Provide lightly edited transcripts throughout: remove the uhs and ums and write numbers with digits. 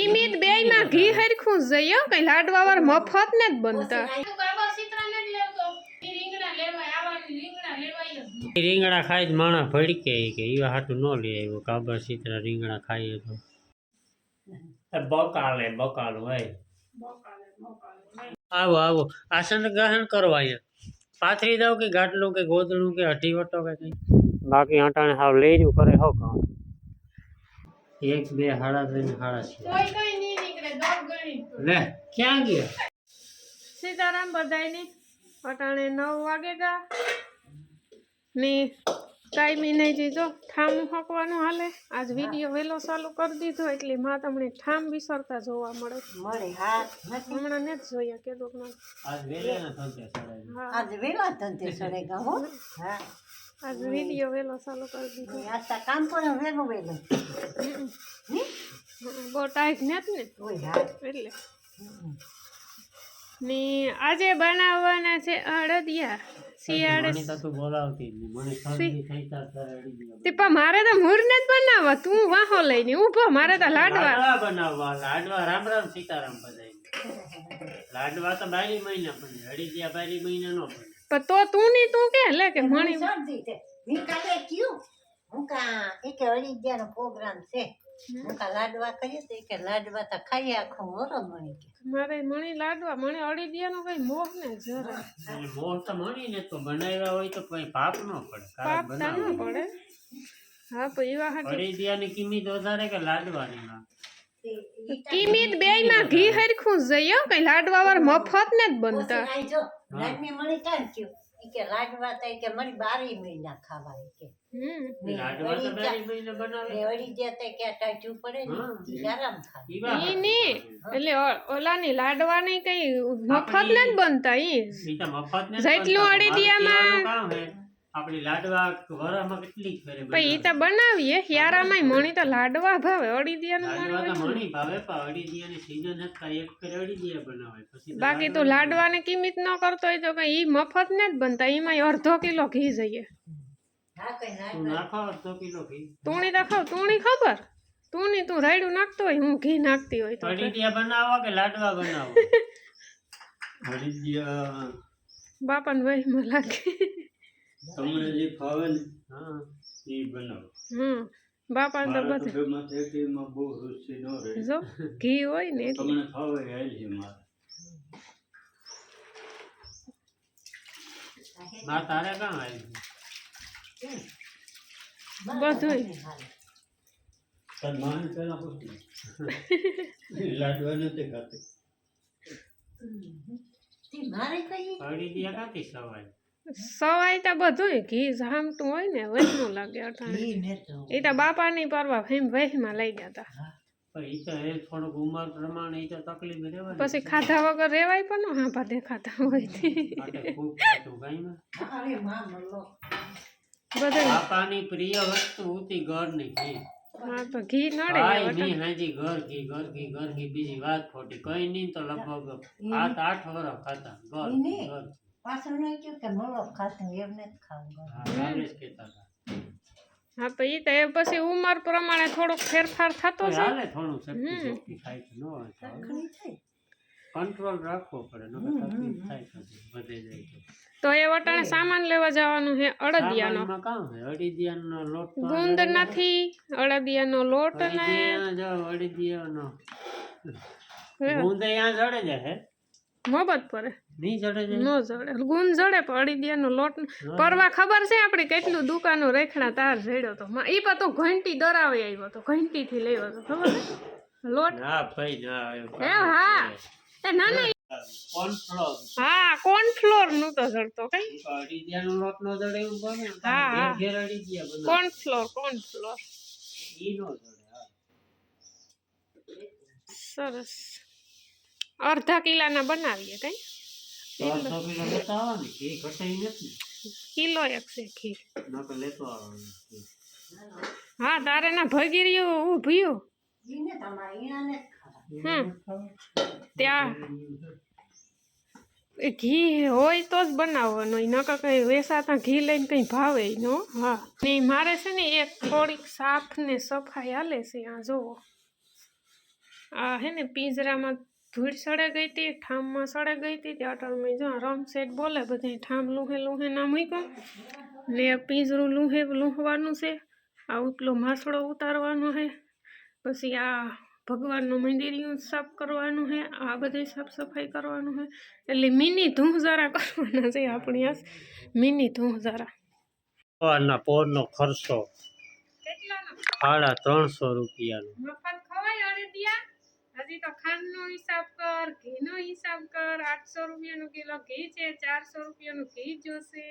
કિમિત બેય માં ઘી હરખું જઈએ કઈ લાડવા વાર મફત ને જ બનતા રીંગણા ખાઈ જ માણા ભડકે કે એવા હાટું ન લે આવ્યો કાબર સીતરા રીંગણા ખાઈએ તો બકાલે બકાલ હોય આવો આવો આસન ગ્રહણ કરો અહીંયા પાથરી દઉં કે ગાટલું કે ગોદડું કે અઢી વટો કે કઈ બાકી હટાણે હાવ લઈ રહ્યું કરે હો કામ 1 2 3 4 લે ક્યાં ગયા સીતારામ બધાયની અટાણે 9 વાગે ગા ને ટાઈમી નહીં જીજો ઠામ હકવાનું હાલે આજ વિડીયો વેલો ચાલુ કરી દીધો એટલે માં તમને ઠામ વિસરતા જોવા મળે હમણાં ને જ જોયા કે આજ વિડીયો વેલો ચાલુ કરી દીધો બહુ ટાઈટ ને જ ને એટલે ને આજે બનાવવાના છે અડદિયા મારે તો મૂળ ને જ બનાવવા તું વાહો લઈને ઉભો મારે તો લાડવા બનાવવા લાડવા રામ રામ સીતારામ બધાય લાડવા તો 12 મહિના બને અડીદિયા 12 મહિના નો બને પણ તો તું ની તું કે લે કે મણી કાલે ક્યું હું કા એક અડીદિયાનો પ્રોગ્રામ છે હું કા લાડવા કરીએ તો કે લાડવા તો ખાઈ આખો મોરો મણી કે મારે મણી લાડવા મને અડીદિયાનો કઈ મોહ ને જરા એટલે મોહ તો મણી ને તો બનાવ્યા હોય તો કોઈ પાપ ન પડે પાપ ન પડે હા પણ એવા અડીદિયાની કિંમત વધારે કે લાડવાની કિમિત બેય માં ઘી હરખું જઈએ કઈ લાડવા વાર મફત ને જ બનતા લાડની મણી કાં ક્યું કે લાડવા તો કે મણી 12 મહિના ખાવા કે લાડવા તો 12 મહિના બનાવે અડી જતે કે ટાટું પડે ને આરામ થાય ઈ ને એટલે ઓલાની લાડવાની કઈ મફત ને જ બનતા ઈ તો મફત ને જેટલું અડીદિયામાં આપણી લાડવા વરામાં કેટલી ફેરે પણ ઈ તો બનાવીએ યારામાં મણી તો લાડવા ભાવે અડીદિયાનું લાડવા તો મણી ભાવે પણ અડીદિયાની સીઝન હતા એક ફેર અડીદિયા બનાવે પછી બાકી તો લાડવાની કિંમત ન કરતો હોય તો કઈ ઈ મફત ને જ બનતા ઈમાં અડધો કિલો ઘી જઈએ નાખો અડધો કિલો ઘી તુણી તો ખાવ તુણી ખબર તુણી તું રાયડું નાખતો હોય હું ઘી નાખતી હોય તો અડીદિયા બનાવો કે લાડવા બનાવો અડીદિયા બાપાને વહીમાં લાગે તમને જે ખાવે ને હા એ બનાવો બાપાને તો બધું બહુ રુચિ ન રહે જો ઘી હોય ને તમને ખાવે આઈ છે મારે તારે કાં આવી બધું માન પેલા પૂછ્યું લાડવા નથી ખાતી મારે કઈ અડીદિયા ખાતી સવાય સવાય તો બધું ઘી જામતું હોય ને વહેલું લાગે અટાણે એ તો બાપાની પરવા વહીમાં લઈ ગયા હતા થોડુંક ઉંમર પ્રમાણે ઈ તો તકલીફ રહેવાની પછી ખાધા વગર રેવાય પણ હા ભા દેખાતા હોય બધું બાપાની પ્રિય વસ્તુ હતી ઘરની ઘી હા તો ઘી નડે હાજી ઘર ઘી બીજી વાત ખોટી કઈ નહીં તો લગભગ 7-8 વર્ષ ખાતા ઘર પાછળ નહીં ક્યું કે મોલો ખાતું એમને જ ખાવું હા તો ઈ તો પછી ઉંમર પ્રમાણે થોડોક ફેરફાર થતો છે હાલે થોડું શક્તિ ખાય તો ન હોય કંટ્રોલ રાખવો પડે નકર તકલીફ થાય તો વધે જાય તો એ વટાણે સામાન લેવા જવાનું છે અડદિયાનો કામ છે અડીદિયાનો લોટ ગુંદ નથી અડદિયાનો લોટ ને અડીદિયાનો ગુંદ અહીંયા જડે જાય મોહબત પડે નહીં જડે ન જડે ગુંદ જડે પણ અડીદિયાનો લોટ પરવા ખબર છે આપણે કેટલું દુકાનો રેખણા તાર જડ્યો તો ઈ પણ તો ઘંટી દરાવે આવ્યો તો ઘંટી થી લેવો તો ખબર લોટ ના ભાઈ ના હા એ ના ના કોર્નફ્લોર હા કોર્નફ્લોર નું તો જડતો કઈ અડીદિયાનો લોટ નો જડે એવું બને હા ઘેર અડીદિયા બને કોર્નફ્લોર ઈ નો જડે સરસ અડધા કિલાના બનાવીએ કઈ અડધો કિલો લેતા આવવાનું ઘી ઘટાઈ નથી કિલો એક છે ઘી નકર લેતો આવવાનું હા તારે ના ભગી રહ્યું ઊભ્યું ત્યાં ઘી હોય તો જ બનાવવાનું નકર કઈ વેસાતા ઘી લઈને કઈ ભાવે નો હા ને મારે છે ને એક થોડીક સાફ ને સફાઈ હાલે છે આ જોવો આ હે ને પિંજરામાં ધૂળ સડે ગઈ હતી, ઠામમાં સડે ગઈ હતી. તે અટલમાં જો રમ સેટ બોલે બધે ઠામ લૂહે લૂહે ના મૂક્યો ને પિંજરું લૂહવાનું છે. આ ઉપલો માસડો ઉતારવાનો છે. પછી આ ભગવાનનું મંદિરિયું સાફ કરવાનું છે. આ બધી સાફ સફાઈ કરવાનું છે. એટલે મિની ધૂંઝારા કરવાના છે આપણી આ મિની ધૂંઝારા. સવારના પોરનો ખર્ચો કેટલાનો 350 રૂપિયાનો. મફત ખવાય અડદિયા. હજી તો ખાંડનો હિસાબ કર, ઘીનો હિસાબ કર. 800 રૂપિયાનું કિલો ઘી છે, 400 રૂપિયાનું ઘી જોશે.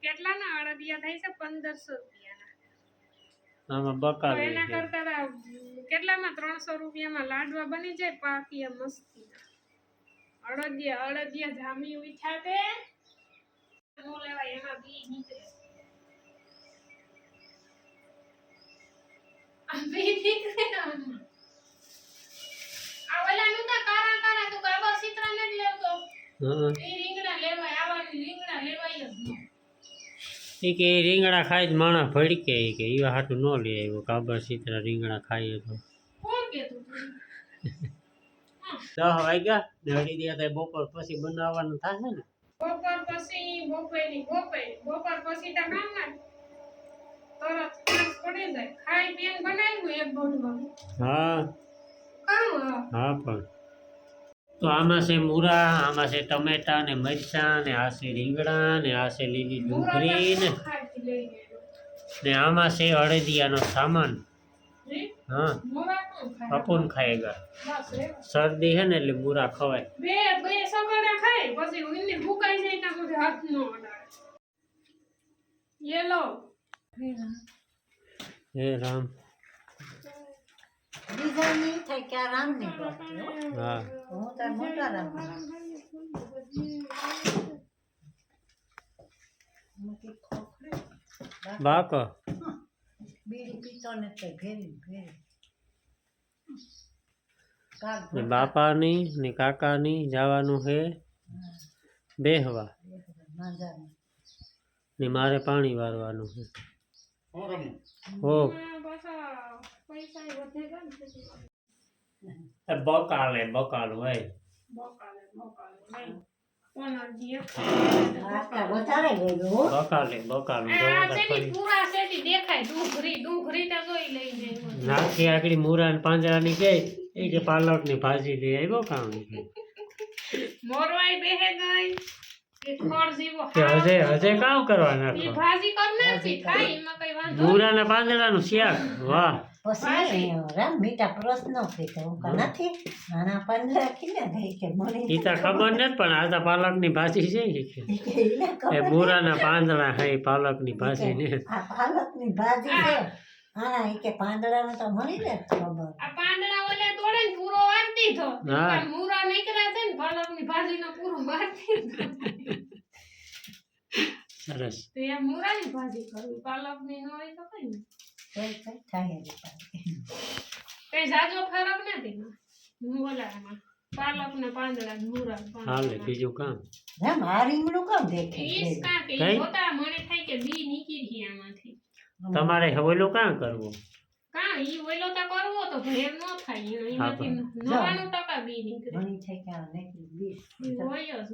કેટલાના અડદિયા થાય છે? 1500 રૂપિયાના. આમાં તો બકાલું એના છે. કરતા કેટલામાં 300 રૂપિયામાં લાડવા બની જાય પાકિયા મસ્તીના. અડદિયા જામી ઉઠ્યા તે નો લેવાય, એમાં બી નીકળે. આ બી નીકળે આમાં. આ ઓલાનું તો કારા તું બાબા સીતરાને જ લેવતો. હા. એ રીંગણા લેવાય, આવાની રીંગણા લેવાય જ નહીં. એ કે રીંગણા ખાઈ જ માણસ ભડકે. એ કે એવા હાટું ન લે આવ્યો. કાબર સીતરા રીંગણા ખાઈએ તો કોણ કહેતું તું? 10 વાગ્યા ને અડદિયા તો બપોર પછી બનાવવાનું થશે ને. બપોર પછી બપોર પછી તો કામ ના તરત ખાસ પડી જાય. ખાઈ પીને બનાવ્યું એક બોટમાં. હા કામ હા પણ તો આમાં છે મૂરા, આમાં છે ટમેટા ને મરચાં ને આ છે રીંગણા ને આ છે લીલી ડુંગળી ને આમાં છે અડદિયાનો સામાન. હા અપૂન ખાએગા. શરદી હે ને એટલે મૂરા ખવાય. બે સગડા ખાય પછી ઉઈને ભૂકાઈ જાય ત્યાં સુધી હાથ નો અડાડે. ये लो હે રામ. બીજા નહીં થાય કે આ રામની ગોતી હો. હા હું તાર મોટા રામ બાકો બીડી પીતો ને તો ભેરી ને બાપાની ને કાકાની જવાનું છે બેહવા ને મારે પાણી વારવાનું છે. હો બકાલે બકાલું હોય વધારે ગયેલું બકાલે બકાલું નાખી આગળ મૂરા ને પાંજરાની ગઈ એ કે પાલક ની ભાજી લઈ આવ્યો કામ મોરવાઈ બેહે ગઈ એ ખોળ જીવો હજે કામ કરવાના ઈ ભાજી કર નાખી ખાઈ એમાં કઈ વાંધો મૂરા ને પાંજરાનું શાક. વાહ પછી રામ મીઠા પ્રશ્ન કીધો નથી નાના 15 કિલો ગઈ કે મને ઈ તો ખબર નથી પણ આ તો પાલક ની ભાજી છે એ મૂરા ના પાંદડા હે પાલક ની ભાજી ને આ પાલકની ભાજી છે આના ઈ કે પાંદડાનું તો મળી ને ખબર આ પાંદડા ઓલે તોડે ને પૂરો વાળી દીધો હા. મૂરા નીકળ્યા છે ને પાલકની ભાજીનો પૂરો વાળી દીધો. સરસ. તો એ મૂરાની ભાજી કરવી પાલકની ન હોય તો કઈ નહીં. કઈ થાય કઈ જાજો ફરક નથી ઓલામાં પાલક ને પાંદડા ને મૂરા ને હાલે પાંદડા બીજું કામ રામ આ રીંગણું કેમ દેખે ઈસ કાં કે કઈ? જોતા મને થાય કે બી નીકળી આમાંથી. તમારે હવેલું કામ કરવું. કાં ઈ ઓલો તો કરવો તો ભેર ન થાય એમાંથી 99% બી નીકળે. મણી છે કે આ નીકળી 20 હોય જ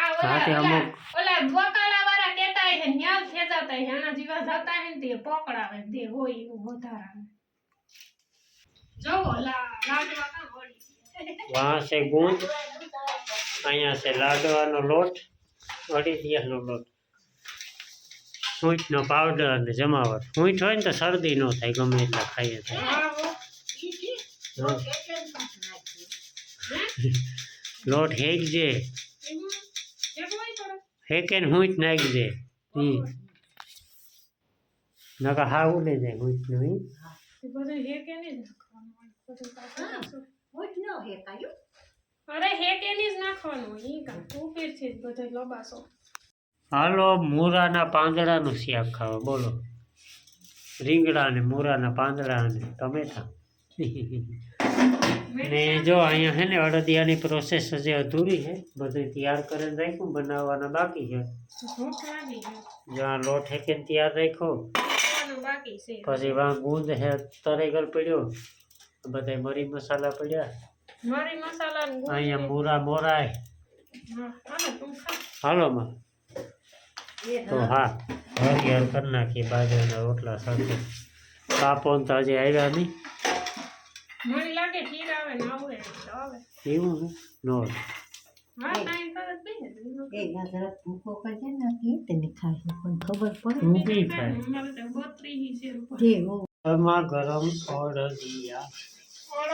આ સાથે અમુક ઓલા બકાલા વાળા કહેતા હે ન્યાલ ખેદાતા હે આના જીવા જતા હે ને તે પકડાવે તે હોય એવું વધારાનું. જો ઓલા લાડવા કાં વળી વહાં છે ગુંદ, અહીંયા છે લાડવાનો લોટ, અડીદિયાનો લોટ, સૂંઠનો પાવડર અને જમાવટ. સૂંઠ હોય ને તો શરદી ન થાય ગમે એટલા ખાઈએ તો. લોટ હેકજે હેકે ને સૂંઠ નાખજે. નકા હા ઉડે જાય સૂંઠનું ઈ. બધું હેકે નહીં નાખવાનું બધું પાછું. મોટ ન હે કાયું અરે હેકે નહીં જ નાખવાનું ઈ કાં ઉપેર છે બધો લબાસો. હાલો મૂરાના પાંદડાનું શાક ખાવા બોલો. રીંગણા ને મૂરાના પાંદડા ને ટમેટા. ને જો અહીંયા છે ને અડદિયાની પ્રોસેસ હજી અધૂરી છે. બધું તૈયાર કરીને રાખ્યું, બનાવવાના બાકી છે. ભૂખ લાગી ગઈ જો આ લોટ હેકે તૈયાર રાખ્યો, ખાવાનું બાકી છે. પછી વાં ગુંદ હે તરેગલ પડ્યો, બધા મરી મસાલા પડ્યા મરી મસાલા ને ગોળ અહીંયા ને. મૂરા મોરાય હા, હાલો તું ખા. હાલો માં તો હા હરિહર કરી નાખીએ બાજરાના રોટલા સાથે બાપો તો હજી આવ્યા નહીં મને લાગે ખીર આવે ને આવું એટલે તો આવે. એવું છે નો હા, ટાઈમ તરત બેસે તો એનો એ જરાક ભૂકો કરજે ને કે તને ખાય પણ ખબર પડે હું બી ખાય અમારે તો ગોત્રી છે ઉપર. કે ઓ ગરમા ગરમ અડદિયા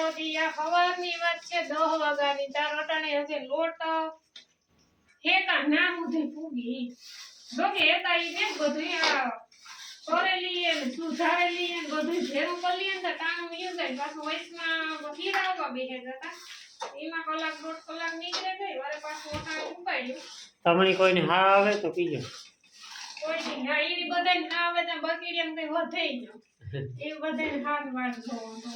અડદિયા સવારની વાત છે 10 વાગ્યાની. તાર અટાણે હશે લોટ હેકા ના ઉધી પૂગી જોકે હેતા ઈ ને બધું આ કરેલી અને સુધારેલી અને બધું ભેરું કરી લે ને ટાણું ઈ જાય પાછું વૈસમાં ખીરાવવા બેહે જતા એમાં કલાક 1.5 કલાક નીકળે ગઈ વારે પાછું અટાણે ઉપાડ્યું તમને કોઈને હા આવે તો પીજો કોઈ દી ના ઈ બધાય ના આવે તો બકીડિયામ કઈ વધે ગયો એ બધાય હાથ વાત જોવાનો.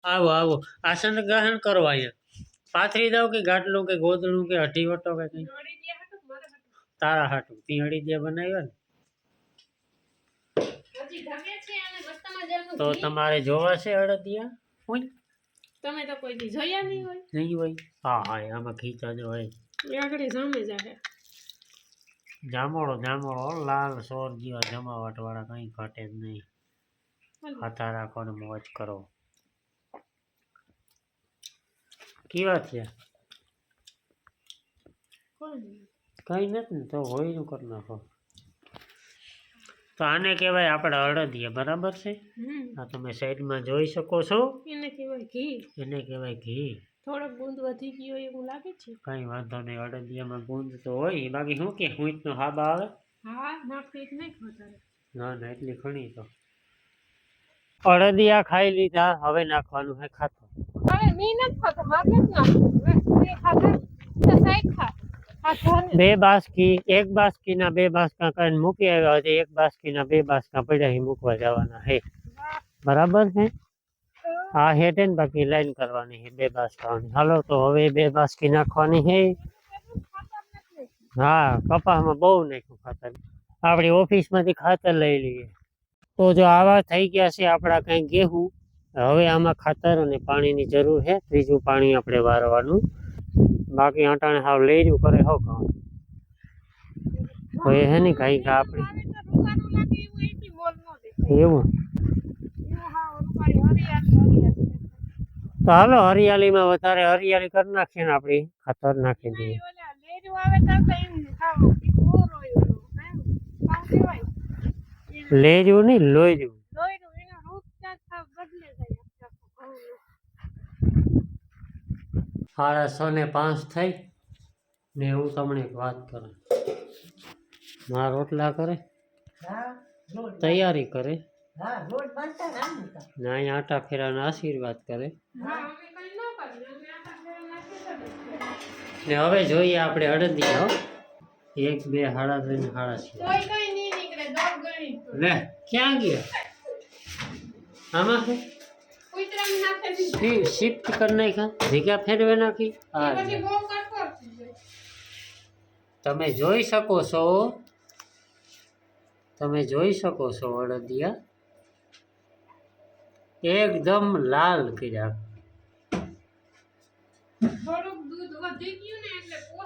આવો આવો આસન ગ્રહણ કરો અહીંયા પાથરી દઉં કે ગાટલું કે ગોદડું કે અઢી વટો કે કઈ જોડી દે હાટું મારે હાટું. તારા હાટું પીહળી દે બનાવ્યો ને હજી ઢકે છે અને મસ્તમાં જલનું તો ઘી. તમારે જોવા છે અડદિયા હોય તમે તો કોઈ દી જોયા નહીં હોય. નહીં હોય હા હા આમાં ખીચા જો હોય એ આગળ સામે જાહે. જામોળો જામોળો લાલ સોર જેવા જમાવટ વાળા કઈ ઘટે જ નહીં ખાતા રાખો ને મોજ કરો કેવા થયા કોણ? કઈ નથી ને તો હોય નું કરી નાખો તો આને કહેવાય આપણે અડદિયા બરાબર છે આ તમે સાઈડમાં જોઈ શકો છો એને કહેવાય ઘી. એને કહેવાય ઘી થોડોક ગુંદ વધી ગયો એવું લાગે છે. કઈ વાંધો નહીં અડદિયામાં ગુંદ તો હોય બાકી શું કે હુંચનો હાબા આવે હા નાખી નહીં વધારે. ના ના એટલી ઘણી તો અડદિયા ખાઈ લીધા હવે નાખવાનું છે ખાતો હવે મી નથી ખાતો મારે નથી નાખવું. હવે ખાધા તો સાઈડ ખા. બે બાસકી એક બાસકીના બે બાસકા કરીને મૂકી આવ્યા છે એક બાસકીના બે બાસકા પડ્યા છે મૂકવા જવાના હે બરાબર છે હા હેઠે ને બાકી લાઈન કરવાની છે બે બાસકાની હાલો તો હવે બે બાસકી નાખવાની છે હા કપાસમાં બહુ નાખ્યું ખાતર આપણી ઓફિસમાંથી ખાતર લઈ લઈએ તો જો આવા થઈ ગયા છે આપણા કંઈ ગેહું હવે આમાં ખાતર અને પાણીની જરૂર છે ત્રીજું પાણી આપણે વારવાનું બાકી અટાણે હાવ લઈ રહ્યું કરે હો કામ તો એ હે ને કઈ કે આપણે એવું તો હાલો હરિયાળીમાં વધારે હરિયાળી કરી નાખીએ ને આપણી ખાતર નાખી દઈએ લેજવું નહીં લોહીજવું 5:30 થઈ ને હું તમને એક વાત કરું મારા રોટલા કરે હા રોડ તૈયારી કરે હા રોડ બનતા રામ તો ને અહીંયા આટા ફેરાના આશીર્વાદ કરે ને હવે જોઈએ આપણે અડદિયા 1 2 સાડા 3 સાડા 6 લે ક્યાં ગયા આમાં છે શિફ્ટ કરી નાખ્યા જગ્યા ફેરવે નાખી હા તમે જોઈ શકો છો અડદિયા એકદમ લાલ કર્યા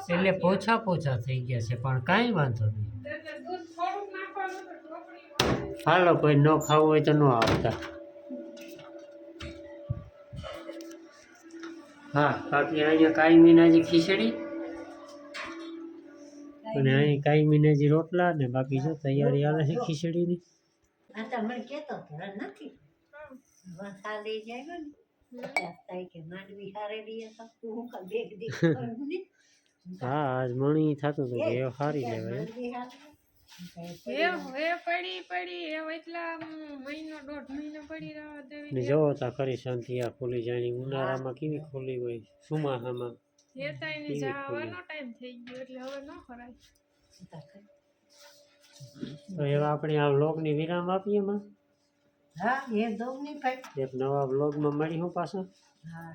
એટલે પોછા પોછા થઈ ગયા છે પણ કાંઈ વાંધો નહીં હાલો કોઈ ન ખાવું હોય તો ન આવતા હા બાકી અહીંયા કાયમીના જે ખીચડી અને અહીં કાયમીના જે રોટલા ને બાકી જો તૈયારી આવે છે ખીચડીની આ તો મને કહેતો હતો હવે નથી વરસાદ લઈ જાય ને ત્યાં થાય કે માંડવી હારેલી હતો તું હું કા બેગ દી હા આજ મણી થતું હતું કે એ સારી લેવાય માંડવી હારે ને જોવો તા ખરી શાંતિ આ ખુલી જાય ની ઉનાળામાં કેવી ખુલી હોય ચોમાસામાં તો એવા આપણે આ વ્લોગની વિરામ આપીએ માં હા એ દઉં નહીં ભાઈ એક નવા વ્લોગમાં મળીશું પાછા હા